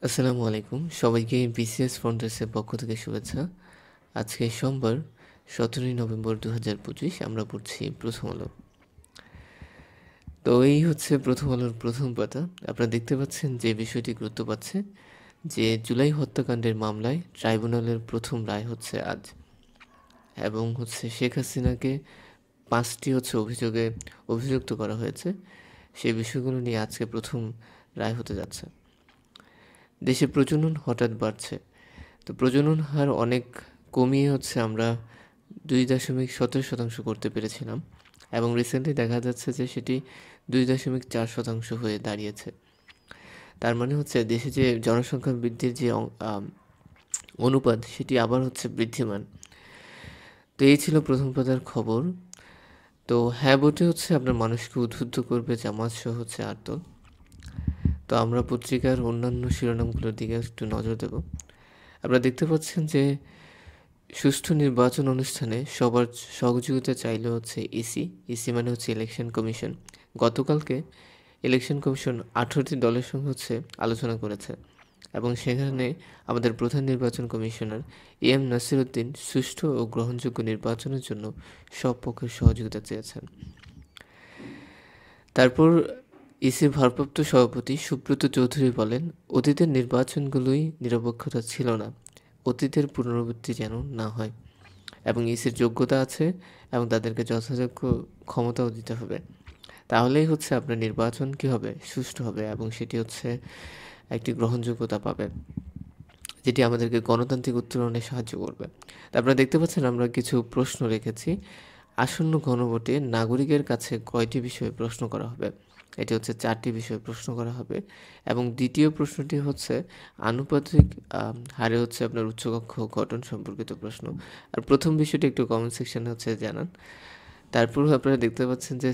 আসসালামু আলাইকুম সবাইকে বিসিএস ফ্রন্টেসের পক্ষ থেকে শুভেচ্ছা। আজকে সোমবার 17ই নভেম্বর 2025 আমরা পড়ছি প্রথম আলো। তো এই হচ্ছে প্রথম আলোর প্রথম পাতা। আপনারা দেখতে পাচ্ছেন যে বিষয়টি গুরুত্ব পাচ্ছে যে জুলাই হত্যাকাণ্ডের মামলায় ট্রাইব্যুনালের প্রথম রায় হচ্ছে আজ, এবং হচ্ছে শেখ হাসিনাকে 5টি অভিযোগে অভিযুক্ত করা হয়েছে। সেই বিষয়গুলো নিয়ে আজকে প্রথম রায় হতে যাচ্ছে। দেশে প্রজনন হঠাৎ বাড়ছে, তো প্রজনন হার অনেক কমিয়ে আমরা 2.17% করতে পেরেছিলাম, এবং রিসেন্টলি দেখা যাচ্ছে যে সেটি 2.4% হয়ে দাঁড়িয়েছে। তার মানে দেশে যে জনসংখ্যা বৃদ্ধির যে অনুপাত সেটি আবার বৃদ্ধিমান। তো এই ছিল প্রথম পাতার খবর। তো হ্যাঁ ভোটে আপনার মানুষকে উদ্বুদ্ধ করবে জামাত সহ আটদল। তো আমরা পত্রিকার অন্যান্য শিরোনামগুলোর দিকে একটু নজর দেব। আপনারা দেখতে পাচ্ছেন যে সুষ্ঠু নির্বাচন অনুষ্ঠানে সবার সহযোগিতা চাইল ইসি মানে ইলেকশন কমিশন। গতকালকে ইলেকশন কমিশন 18টি দলের সঙ্গে আলোচনা করেছে, এবং সেখানে আমাদের প্রধান নির্বাচন কমিশনার এম নাসির উদ্দিন সুষ্ঠু ও গ্রহণযোগ্য নির্বাচনের জন্য সব পক্ষের সহযোগিতা চেয়েছেন। তারপর ইসির ভারপ্রাপ্ত সভাপতি সুব্রত চৌধুরী বলেন, অতীতের নির্বাচনগুলোই নিরপেক্ষতা ছিল না, অতীতের পুনরাবৃত্তি যেন না হয়, এবং ইসির যোগ্যতা আছে এবং তাদেরকে যথাযোগ্য ক্ষমতাও দিতে হবে। তাহলেই আপনার নির্বাচন কী হবে, সুষ্ঠু হবে, এবং সেটি একটি গ্রহণযোগ্যতা পাবে, যেটি আমাদেরকে গণতান্ত্রিক উত্তরণে সাহায্য করবে। আপনারা দেখতে পাচ্ছেন আমরা কিছু প্রশ্ন রেখেছি। আসন্ন গণভোটে নাগরিকের কাছে কয়টি বিষয়ে প্রশ্ন করা হবে? এটি 4টি বিষয়ে প্রশ্ন করা হবে, এবং দ্বিতীয় প্রশ্নটি আনুপাতিক হারে আপনার উচ্চকক্ষ গঠন সম্পর্কিত প্রশ্ন। আর প্রথম বিষয়টি একটু কমেন্ট সেকশনে জানান। তারপর আপনারা দেখতে পাচ্ছেন যে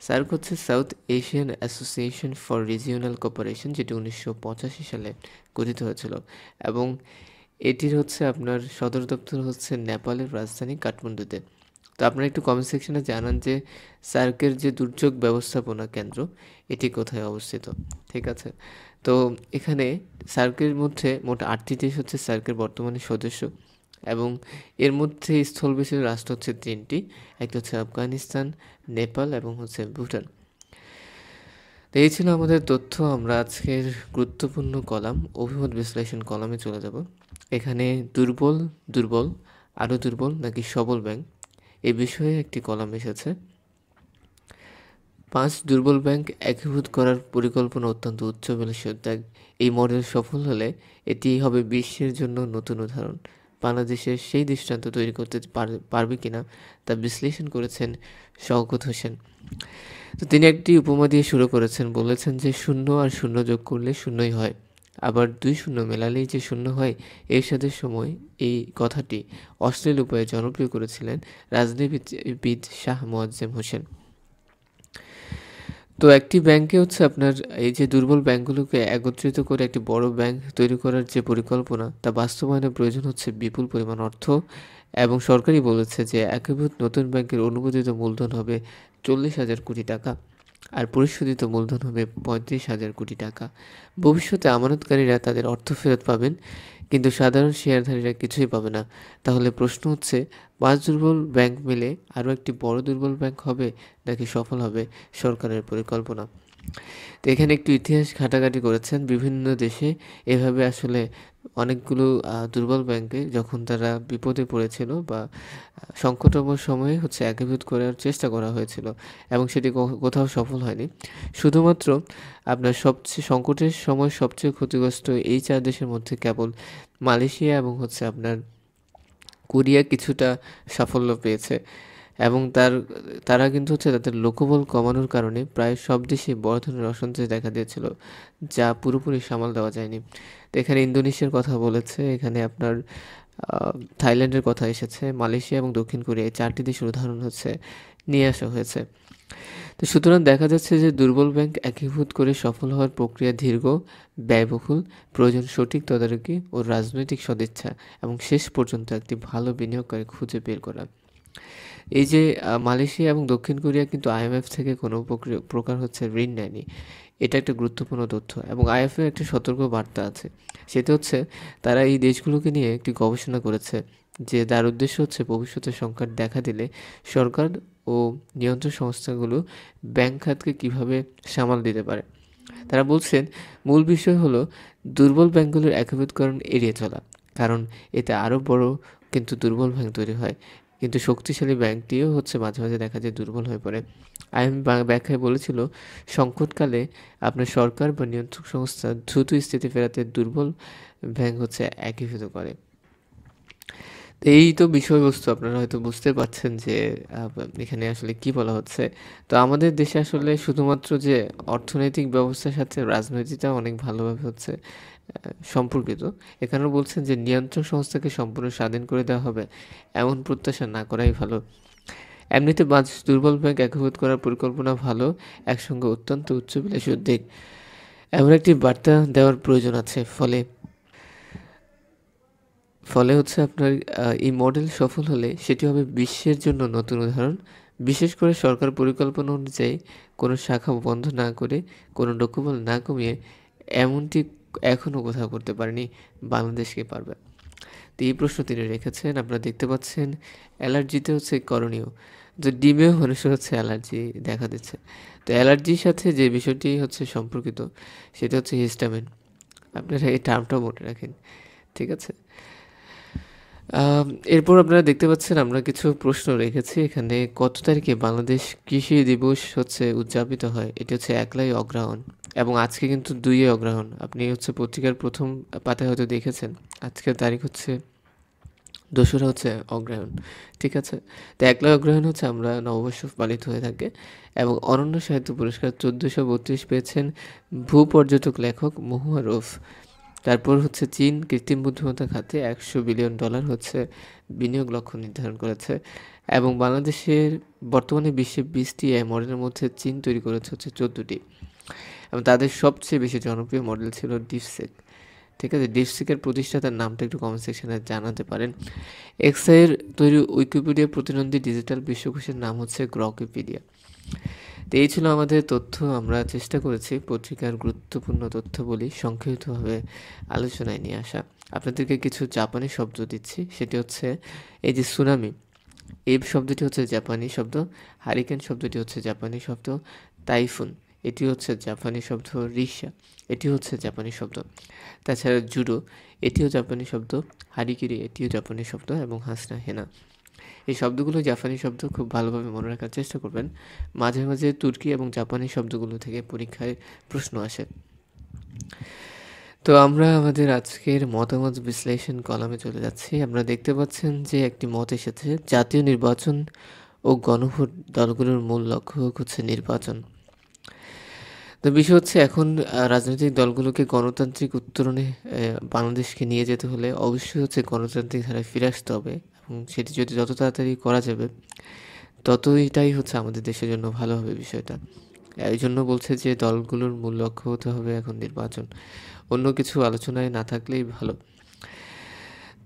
SAARC south Asian association for regional cooperation, যেটি 1985 সালে গঠিত হয়েছিল, এবং এটির আপনার সদর দপ্তর নেপালের রাজধানী কাঠমান্ডুতে। তো আপনারা একটু কমেন্ট সেকশনে জানান যে সার্কের যে দুর্যোগ ব্যবস্থাপনা কেন্দ্র এটি কোথায় অবস্থিত। ঠিক আছে, তো এখানে সার্কের মধ্যে মোট 8টি দেশ সার্কের বর্তমানে সদস্য, এবং এর মধ্যে স্থলবেশীয় রাষ্ট্র 3টি। একটা আফগানিস্তান, নেপাল এবং ভুটান। তো এই ছিল আমাদের তথ্য। আমরা আজকের গুরুত্বপূর্ণ কলাম অভিমত বিশ্লেষণ কলামে চলে যাব। এখানে দুর্বল আরও দুর্বল নাকি সবল ব্যাংক, এ বিষয়ে একটি কলাম এসেছে। 5 দুর্বল ব্যাংক একীভূত করার পরিকল্পনা অত্যন্ত উচ্চবিলাসী উদ্যোগ। এই মডেল সফল হলে এটি হবে বিশ্বের জন্য নতুন উদাহরণ। বাংলাদেশের সেই দৃষ্টান্ত তৈরি করতে পারবে কিনা তা বিশ্লেষণ করেছেন শওকত হোসেন। তো তিনি একটি উপমা দিয়ে শুরু করেছেন, বলেছেন যে 0 আর 0 যোগ করলে 0ই হয়, আবার 2 শূন্য মেলালেই যে 0 হয়। এরশাদের সময় এই কথাটি অশ্লীল উপায়ে জনপ্রিয় করেছিলেন রাজনীতিবিদ শাহ মোয়াজ্জেম হোসেন। তো একটি ব্যাংকে আপনার এই যে দুর্বল ব্যাংকগুলোকে একত্রিত করে একটি বড় ব্যাংক তৈরি করার যে পরিকল্পনা, তা বাস্তবায়নের প্রয়োজন বিপুল পরিমাণ অর্থ, এবং সরকারই বলেছে যে একীভূত নতুন ব্যাংকের অনুমোদিত মূলধন হবে 40,000 কোটি টাকা, আর পরিশোধিত মূলধন হবে 35,000 কোটি টাকা। ভবিষ্যতে আমানতকারীরা তাদের অর্থ ফেরত পাবেন, কিন্তু সাধারণ শেয়ারধারীরা কিছুই পাবে না। তাহলে প্রশ্ন 5 দুর্বল ব্যাংক মিলে আরও একটি বড় দুর্বল ব্যাংক হবে নাকি সফল হবে সরকারের পরিকল্পনা? তো এখানে একটু ইতিহাস ঘাটাঘাটি করেছেন। বিভিন্ন দেশে এভাবে অনেকগুলো দুর্বল ব্যাংকে যখন তারা বিপদে পড়েছিল বা সংকটাপন্ন সময়ে একীভূত করার চেষ্টা করা হয়েছিল, এবং সেটি কোথাও সফল হয়নি। শুধুমাত্র আপনার সবচেয়ে সংকটের সময় সবচেয়ে ক্ষতিগ্রস্ত এই 4 দেশের মধ্যে কেবল মালয়েশিয়া এবং আপনার কোরিয়া কিছুটা সাফল্য পেয়েছে, এবং তারা কিন্তু তাদের লোকবল কমানোর কারণে প্রায় সব দেশেই বড় ধরনের অসন্তোষ দেখা দিয়েছিল, যা পুরোপুরি সামাল দেওয়া যায়নি। তো এখানে ইন্দোনেশিয়ার কথা বলেছে, এখানে আপনার থাইল্যান্ডের কথা এসেছে, মালয়েশিয়া এবং দক্ষিণ কোরিয়া, এই 4টি দেশের উদাহরণ নিয়ে আসা হয়েছে। তো সুতরাং দেখা যাচ্ছে যে দুর্বল ব্যাংক একীভূত করে সফল হওয়ার প্রক্রিয়া দীর্ঘ, ব্যয়বহুল, প্রয়োজন সঠিক তদারকি ও রাজনৈতিক সদিচ্ছা, এবং শেষ পর্যন্ত একটি ভালো বিনিয়োগকারী খুঁজে বের করা। এই যে মালয়েশিয়া এবং দক্ষিণ কোরিয়া কিন্তু আইএমএফ থেকে কোনো প্রকার ঋণ নেয়নি। এটা একটা গুরুত্বপূর্ণ তথ্য এবং আইএমএফের একটা সতর্ক বার্তা আছে। সেটা হচ্ছে তারা এই দেশগুলোকে নিয়ে একটি গবেষণা করেছে যে তার উদ্দেশ্য হচ্ছে ভবিষ্যতে সংকট দেখা দিলে সরকার ও নিয়ন্ত্রণ সংস্থাগুলো ব্যাংক খাতকে কীভাবে সামাল দিতে পারে। তারা বলছেন মূল বিষয় হলো দুর্বল ব্যাংকগুলোর একীভূতকরণ এড়িয়ে চলা, কারণ এতে আরও বড় কিন্তু দুর্বল ব্যাংক তৈরি হয়, কিন্তু শক্তিশালী ব্যাংকটিও হচ্ছে মাঝে মাঝে দেখা যায় দুর্বল হয়ে পড়ে। আইএমএফ ব্যাখ্যায় বলেছিল সংকটকালে আপনার সরকার বা নিয়ন্ত্রক সংস্থা দ্রুত স্থিতি ফেরাতে দুর্বল ব্যাংক হচ্ছে একীভূত করে। তো এই তো বিষয়বস্তু, আপনারা হয়তো বুঝতে পারছেন যে এখানে আসলে কি বলা হচ্ছে। তো আমাদের দেশে আসলে শুধুমাত্র যে অর্থনৈতিক ব্যবস্থার সাথে রাজনীতিটা অনেক ভালোভাবে হচ্ছে সম্পর্কিত। এখানেও বলছেন যে নিয়ন্ত্রণ সংস্থাকে সম্পূর্ণ স্বাধীন করে দেওয়া হবে, এমন প্রত্যাশা না করাই ভালো। এমনিতে ৫ দুর্বল ব্যাংক একীভূত করার পরিকল্পনা ভালো, একসঙ্গে অত্যন্ত উচ্চবিলাসী উদ্যোগ, এমন একটি বার্তা দেওয়ার প্রয়োজন আছে। ফলে হচ্ছে আপনার এই মডেল সফল হলে সেটি হবে বিশ্বের জন্য নতুন উদাহরণ। বিশেষ করে সরকার পরিকল্পনা অনুযায়ী কোনো শাখা বন্ধ না করে, কোনো ডকুমেন্ট না কমিয়ে এমনটি এখনও কোথাও করতে পারেনি, বাংলাদেশকে পারবে। তো এই প্রশ্ন তিনি রেখেছেন। আপনারা দেখতে পাচ্ছেন অ্যালার্জিতে হচ্ছে করণীয়, যে ডিমেও মানুষের হচ্ছে অ্যালার্জি দেখা দিচ্ছে। তো অ্যালার্জির সাথে যে বিষয়টি হচ্ছে সম্পর্কিত সেটা হচ্ছে হিস্টামিন। আপনারা এই টার্মটাও মনে রাখেন, ঠিক আছে? এরপর আপনারা দেখতে পাচ্ছেন আমরা কিছু প্রশ্ন রেখেছি এখানে। কত তারিখে বাংলাদেশ কৃষি দিবস হচ্ছে উদযাপিত হয়? এটি হচ্ছে ১লাই অগ্রহায়ণ এবং আজকে কিন্তু ২ই অগ্রহায়ণ। আপনি হচ্ছে পত্রিকার প্রথম পাতায় হয়তো দেখেছেন। আজকের তারিখ হচ্ছে ২রা হচ্ছে অগ্রহায়ণ, ঠিক আছে? তো ১লাই অগ্রহায়ণ হচ্ছে আমরা নববর্ষ পালিত হয়ে থাকে এবং অনন্য সাহিত্য পুরস্কার ১৪৩২ পেয়েছেন ভূপর্যটক লেখক মহুয়া রউফ। তারপর হচ্ছে চীন কৃত্রিম বুদ্ধিমত্তা খাতে $১০০ বিলিয়ন হচ্ছে বিনিয়োগ লক্ষ্য নির্ধারণ করেছে এবং বাংলাদেশের বর্তমানে বিশ্বে ২০টি এআই মডেলের মধ্যে চীন তৈরি করেছে হচ্ছে ১৪টি এবং তাদের সবচেয়ে বেশি জনপ্রিয় মডেল ছিল ডিপসিক, ঠিক আছে? ডিপসিকের প্রতিষ্ঠাতার নামটা একটু কমেন্ট সেকশনে জানাতে পারেন। এক্সআইয়ের তৈরি উইকিপিডিয়া প্রতিদ্বন্দ্বী ডিজিটাল বিশ্বকোষের নাম হচ্ছে গ্রকিপিডিয়া। তো এই ছিল আমাদের তথ্য। আমরা চেষ্টা করেছি পত্রিকার গুরুত্বপূর্ণ তথ্যগুলি সংক্ষিপ্তভাবে আলোচনায় নিয়ে আসা। আপনাদেরকে কিছু জাপানি শব্দ দিচ্ছি, সেটি হচ্ছে এই যে সুনামি, এই শব্দটি হচ্ছে জাপানি শব্দ। হারিকেন শব্দটি হচ্ছে জাপানি শব্দ। টাইফুন এটি হচ্ছে জাপানি শব্দ। রিক্সা এটি হচ্ছে জাপানি শব্দ। তাছাড়া জুডো এটিও জাপানি শব্দ। হারিকিরি এটিও জাপানি শব্দ এবং হাসনা হেনা এই শব্দগুলো জাপানি শব্দ, খুব ভালোভাবে মনে রাখার চেষ্টা করবেন। মাঝে মাঝে তুর্কি এবং জাপানি শব্দগুলো থেকে পরীক্ষায় প্রশ্ন আসে। তো আমরা আমাদের আজকের মতামত বিশ্লেষণ কলামে চলে যাচ্ছি। আপনারা দেখতে পাচ্ছেন যে একটি মত এসেছে, জাতীয় নির্বাচন ও গণভোট দলগুলোর মূল লক্ষ্য হচ্ছে নির্বাচন। তো বিষয় হচ্ছে এখন রাজনৈতিক দলগুলোকে গণতান্ত্রিক উত্তরণে বাংলাদেশকে নিয়ে যেতে হলে অবশ্যই হচ্ছে গণতান্ত্রিক ধারায় ফিরে আসতে হবে এবং সেটি যদি যত তাড়াতাড়ি করা যাবে ততইটাই হচ্ছে আমাদের দেশের জন্য ভালো হবে বিষয়টা। এই জন্য বলছে যে দলগুলোর মূল লক্ষ্য হতে হবে এখন নির্বাচন, অন্য কিছু আলোচনায় না থাকলেই ভালো।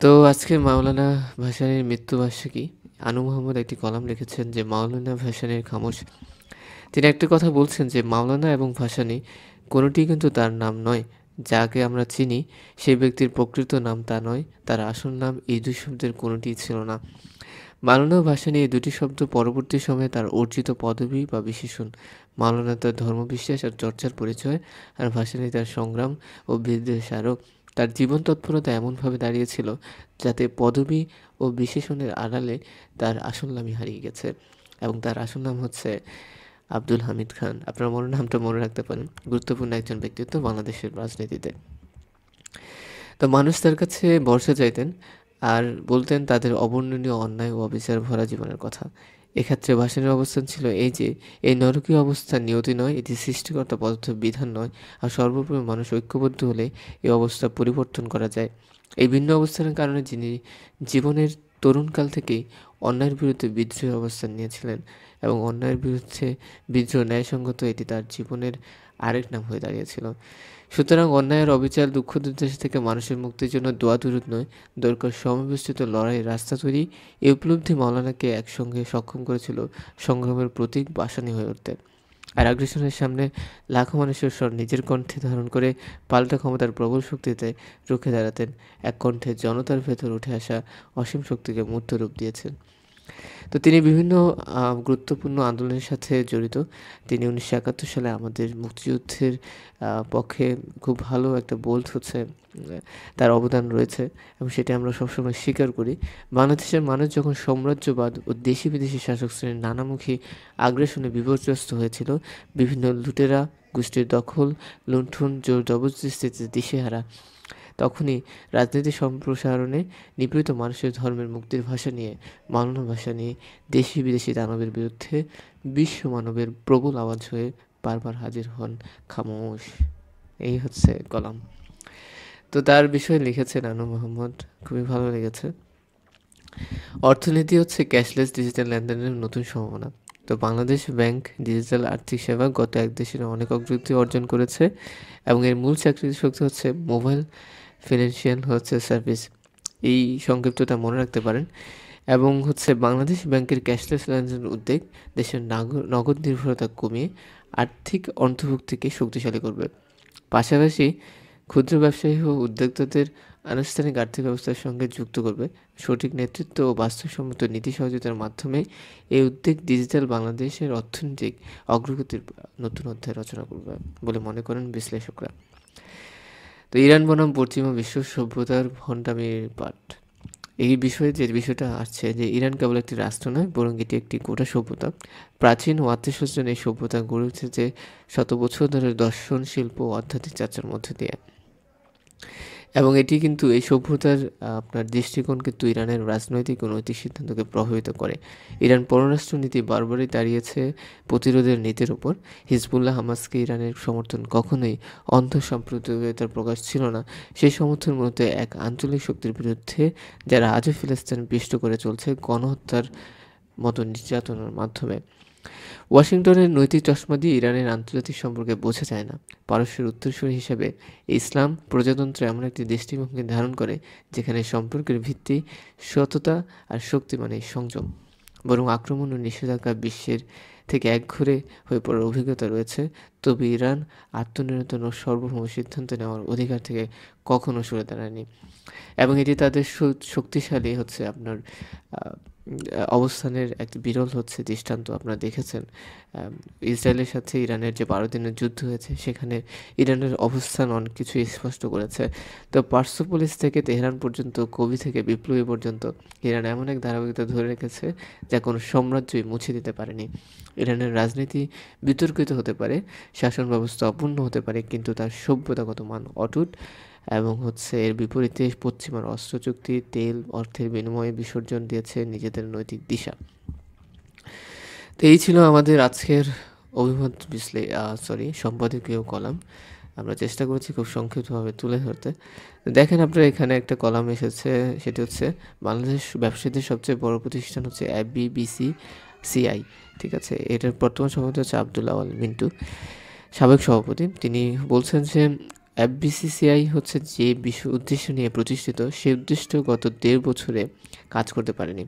তো আজকে মাওলানা ভাসানীর মৃত্যুবার্ষিকী। আনু মোহাম্মদ একটি কলাম লিখেছেন যে মাওলানা ভাসানীর খামোশ। তিনি একটা কথা বলছেন যে মাওলানা এবং ভাসানী কোনোটি কিন্তু তার নাম নয়। যাকে আমরা চিনি সেই ব্যক্তির প্রকৃত নাম তা নয়, তার আসল নাম এই দুই শব্দের কোনোটিই ছিল না। মাওলানা ও ভাসানী এই দুটি শব্দ পরবর্তী সময়ে তার অর্জিত পদবি বা বিশেষণ। মাওলানা তার ধর্মবিশ্বাস আর চর্চার পরিচয়, আর ভাসানী তার সংগ্রাম ও বিদ্রোহ স্মারক। তার জীবন তৎপরতা এমনভাবে দাঁড়িয়েছিল যাতে পদবি ও বিশেষণের আড়ালে তার আসল নামই হারিয়ে গেছে এবং তার আসল নাম হচ্ছে আব্দুল হামিদ খান। আপনার নামটা মনে রাখতে পারেন। গুরুত্বপূর্ণ একজন ব্যক্তিত্ব বাংলাদেশের রাজনীতিতে। তো মানুষ তার কাছে ভরসা চাইতেন আর বলতেন তাদের অবর্ণনীয় অন্যায় ও অবিচার ভরা জীবনের কথা। এক্ষেত্রে ভাসানীর অবস্থান ছিল এই যে এই নরকীয় অবস্থা নিয়তি নয়, এটি সৃষ্টিকর্তা প্রদত্ত বিধান নয়, আর সর্বোপরি মানুষ ঐক্যবদ্ধ হলে এই অবস্থা পরিবর্তন করা যায়। এই ভিন্ন অবস্থানের কারণে যিনি জীবনের তরুণকাল থেকেই অন্যায়ের বিরুদ্ধে বিদ্রোহী অবস্থান নিয়েছিলেন এবং অন্যায়ের বিরুদ্ধে বিদ্রোহ ন্যায়সঙ্গত, এটি তার জীবনের আরেক নাম হয়ে দাঁড়িয়েছিল। সুতরাং অন্যায়ের অবিচার দুঃখ দুর্দশা থেকে মানুষের মুক্তির জন্য দোয়া দরুদ নয়, দরকার সমবেষ্টিত লড়াই রাস্তা তৈরি। এই উপলব্ধি মাওলানাকে একসঙ্গে সক্ষম করেছিল সংগ্রামের প্রতীক ভাসানী হয়ে উঠতে। আর আগ্রাসনের সামনে লাখো মানুষের স্বর নিজের কণ্ঠে ধারণ করে পাল্টা ক্ষমতার প্রবল শক্তিতে রুখে দাঁড়াতেন। এক কণ্ঠে জনতার ভেতর উঠে আসা অসীম শক্তিকে মূর্ত রূপ দিয়েছেন। তো তিনি বিভিন্ন গুরুত্বপূর্ণ আন্দোলনের সাথে জড়িত। তিনি 1971 সালে আমাদের মুক্তিযুদ্ধের পক্ষে খুব ভালো একটা বোল্ড তার অবদান রয়েছে এবং সেটা আমরা সবসময় স্বীকার করি। বাংলাদেশের মানুষ যখন সাম্রাজ্যবাদ ও দেশি বিদেশি শাসক শ্রেণীর নানামুখী আগ্রাসনে বিপর্যস্ত হয়েছিল, বিভিন্ন লুটেরা গোষ্ঠীর দখল, লুণ্ঠন, জোর জবরদস্তিতে দিশেহারা, তখনই রাজনীতি সম্প্রসারণে নিপীড়িত মানুষের ধর্মের মুক্তির ভাষা নিয়ে, মাননা ভাষা নিয়ে দেশি বিদেশি দানবের বিরুদ্ধে বিশ্ব মানবের প্রবল আওয়াজ হয়ে বারবার হাজির হন খামোশ। এই কলাম। তো তার বিষয়ে লিখেছেন আনু মোহাম্মদ, খুবই ভালো লেগেছে। অর্থনীতি ক্যাশলেস ডিজিটাল লেনদেনের নতুন সম্ভাবনা। তো বাংলাদেশ ব্যাংক ডিজিটাল আর্থিক সেবা গত এক দশকে অনেক অগ্রগতি অর্জন করেছে এবং এর মূল চাকরির শক্তি মোবাইল ফিনান্সিয়াল সার্ভিস। এই সংক্ষিপ্তটা মনে রাখতে পারেন। এবং বাংলাদেশ ব্যাংকের ক্যাশলেস লেনদেনের উদ্যোগ দেশের নগদ নির্ভরতা কমিয়ে আর্থিক অন্তর্ভুক্তিকে শক্তিশালী করবে। পাশাপাশি ক্ষুদ্র ব্যবসায়ী ও উদ্যোক্তাদের আনুষ্ঠানিক আর্থিক ব্যবস্থার সঙ্গে যুক্ত করবে। সঠিক নেতৃত্ব ও বাস্তবসম্মত নীতি সহযোগিতার মাধ্যমে এই উদ্যোগ ডিজিটাল বাংলাদেশের অর্থনৈতিক অগ্রগতির নতুন অধ্যায় রচনা করবে বলে মনে করেন বিশ্লেষকরা। তো ইরান বনাম পশ্চিমা বিশ্ব সভ্যতার ভণ্ডামির পাঠ। এই বিষয়ে যে বিষয়টা আসছে যে ইরান কেবল একটি রাষ্ট্র নয়, বরং এটি একটি গোটা সভ্যতা। প্রাচীন ও আত্মীয়স্বজন এই সভ্যতা গড়ে উঠেছে শত বছর ধরে দর্শন, শিল্প ও আধ্যাত্মিক চর্চার মধ্য দিয়ে। এবং এটি কিন্তু এই সভ্যতার আপনার দৃষ্টিকোণ কিন্তু ইরানের রাজনৈতিক ও নৈতিক সিদ্ধান্তকে প্রভাবিত করে। ইরান পররাষ্ট্র নীতি বারবারই দাঁড়িয়েছে প্রতিরোধের নীতির ওপর। হিজবুল্লাহ, হামাসকে ইরানের সমর্থন কখনোই অন্ধ সাম্প্রদায়িকতার প্রকাশ ছিল না। সেই সমর্থন মূলত এক আঞ্চলিক শক্তির বিরুদ্ধে, যারা আজও ফিলিস্তিন পিষ্ট করে চলছে গণহত্যার মতো নির্যাতনের মাধ্যমে। ওয়াশিংটনের নৈতিক চশমা দিয়ে ইরানের আন্তর্জাতিক সম্পর্কে বোঝা যায় না। পারস্যের উত্তরসূরি হিসেবে ইসলাম প্রজাতন্ত্র এমন একটি দৃষ্টিভঙ্গি ধারণ করে যেখানে সম্পর্কের ভিত্তি সততা আর শক্তি মানে সংযম, বরং আক্রমণ ও নিষেধাজ্ঞা বিশ্বের থেকে একঘরে হয়ে পড়ার অভিজ্ঞতা রয়েছে। তবে ইরান আত্মনিয়ন্ত্রণ ও সার্বভৌম সিদ্ধান্ত নেওয়ার অধিকার থেকে কখনো সরে দাঁড়ায়নি এবং এটি তাদের শক্তিশালী আপনার অবস্থানের একটি বিরল দৃষ্টান্ত। আপনারা দেখেছেন ইসরায়েলের সাথে ইরানের যে 12 দিনের যুদ্ধ হয়েছে, সেখানে ইরানের অবস্থান অনেক কিছু স্পষ্ট করেছে। তো পার্সোপোলিস থেকে তেহরান পর্যন্ত, কবি থেকে বিপ্লবী পর্যন্ত ইরান এমন এক ধারাবাহিকতা ধরে রেখেছে যা কোনো সাম্রাজ্যই মুছে দিতে পারেনি। ইরানের রাজনীতি বিতর্কিত হতে পারে, শাসন ব্যবস্থা অপূর্ণ হতে পারে, কিন্তু তার সভ্যতাগত মান অটুট। এবং এর বিপরীতে পশ্চিমার অস্ত্র চুক্তি, তেল, অর্থের বিনিময়ে বিসর্জন দিয়েছে নিজেদের নৈতিক দিশা। তো এই ছিল আমাদের আজকের অভিমত সম্পাদকীয় কলাম। আমরা চেষ্টা করেছি খুব সংক্ষিপ্তভাবে তুলে ধরতে। দেখেন আপনারা, এখানে একটা কলাম এসেছে, সেটি বাংলাদেশ ব্যবসায়ীদের সবচেয়ে বড় প্রতিষ্ঠান FBCCI, ঠিক আছে। এটার বর্তমান সভাপতি আব্দুল আওয়াল মিন্টু, সাবেক সভাপতি। তিনি বলছেন যে FBCCI যে উদ্দেশ্য নিয়ে প্রতিষ্ঠিত, সেই উদ্দেশ্য গত 1.5 বছরে কাজ করতে পারেনি।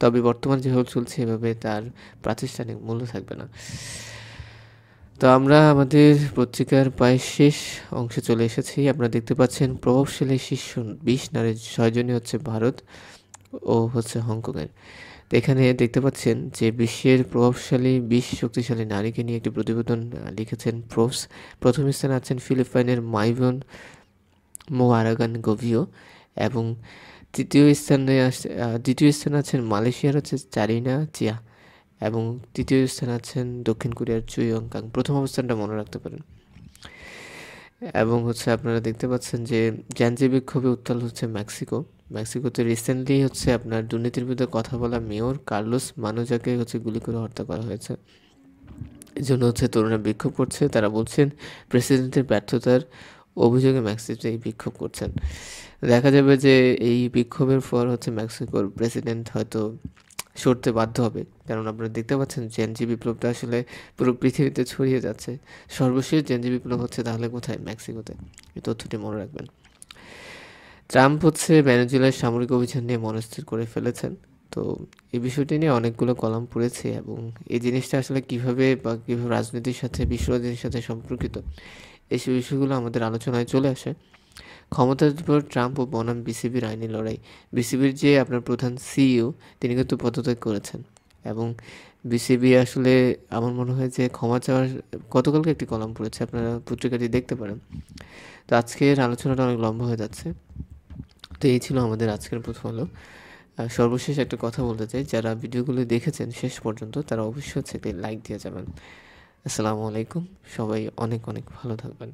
তবে বর্তমান যেভাবে চলছে এভাবে তার প্রাতিষ্ঠানিক মূল্য থাকবে না। তো আমরা আমাদের পত্রিকার প্রায় শেষ অংশে চলে এসেছি। আপনারা দেখতে পাচ্ছেন প্রভাবশালী শীর্ষ 20 নারীর 6 জনই ভারত ও হংকংয়ের। এখানে দেখতে পাচ্ছেন যে বিশ্বের প্রভাবশালী 20 শক্তিশালী নারীকে নিয়ে একটি প্রতিবেদন লিখেছেন ফোর্বস। প্রথম স্থানে আছেন ফিলিপাইনের মাইভন মোয়ারাগান গোভিও এবং দ্বিতীয় স্থানে আছেন মালয়েশিয়ার চারিনা চিয়া এবং তৃতীয় স্থানে আছেন দক্ষিণ কোরিয়ার চুই ইয়ং-কাং। প্রথম অবস্থানটা মনে রাখতে পারেন। এবং আপনারা দেখতে পাচ্ছেন যে জ্যানজি বিক্ষোভে উত্তাল মেক্সিকোতে রিসেন্টলি আপনার দুর্নীতির বিরুদ্ধে কথা বলা মেয়র কার্লোস মানুজাকে গুলি করে হত্যা করা হয়েছে। এই জন্য তরুণরা বিক্ষোভ করছে। তারা বলছেন প্রেসিডেন্টের ব্যর্থতার অভিযোগে মেক্সিকোতে এই বিক্ষোভ করছেন। দেখা যাবে যে এই বিক্ষোভের পর মেক্সিকোর প্রেসিডেন্ট হয়তো সরতে বাধ্য হবে, কারণ আপনারা দেখতে পাচ্ছেন জেনজি বিপ্লবটা পুরো পৃথিবীতে ছড়িয়ে যাচ্ছে। সর্বশেষ জেনজি বিপ্লব তাহলে কোথায়? মেক্সিকোতে। এই তথ্যটি মনে রাখবেন। ট্রাম্প ভেনেজুয়েলার সামরিক অভিযান নিয়ে মনস্থির করে ফেলেছেন। তো এই বিষয়টি নিয়ে অনেকগুলো কলাম পড়েছি এবং এই জিনিসটা আসলে কীভাবে রাজনীতির সাথে বিশ্ব রাজনীতির সাথে সম্পর্কিত এইসব বিষয়গুলো আমাদের আলোচনায় চলে আসে। ক্ষমতার উপর ট্রাম্প ও বনাম বিসিবির আইনি লড়াই। বিসিবির যে আপনার প্রধান সিইও তিনি কিন্তু পদত্যাগ করেছেন এবং বিসিবি আসলে আমার মনে হয় যে ক্ষমা চাওয়ার গতকালকে একটি কলাম পড়েছে, আপনারা পত্রিকাটি দেখতে পারেন। তো আজকের আলোচনাটা অনেক লম্বা হয়ে যাচ্ছে। তো এই ছিল আমাদের আজকের প্রথম আলো। সর্বশেষ একটা কথা বলতে চাই, যারা ভিডিওগুলো দেখেছেন শেষ পর্যন্ত তারা অবশ্যই একটি লাইক দিয়ে যাবেন। আসসালামু আলাইকুম, সবাই অনেক অনেক ভালো থাকবেন।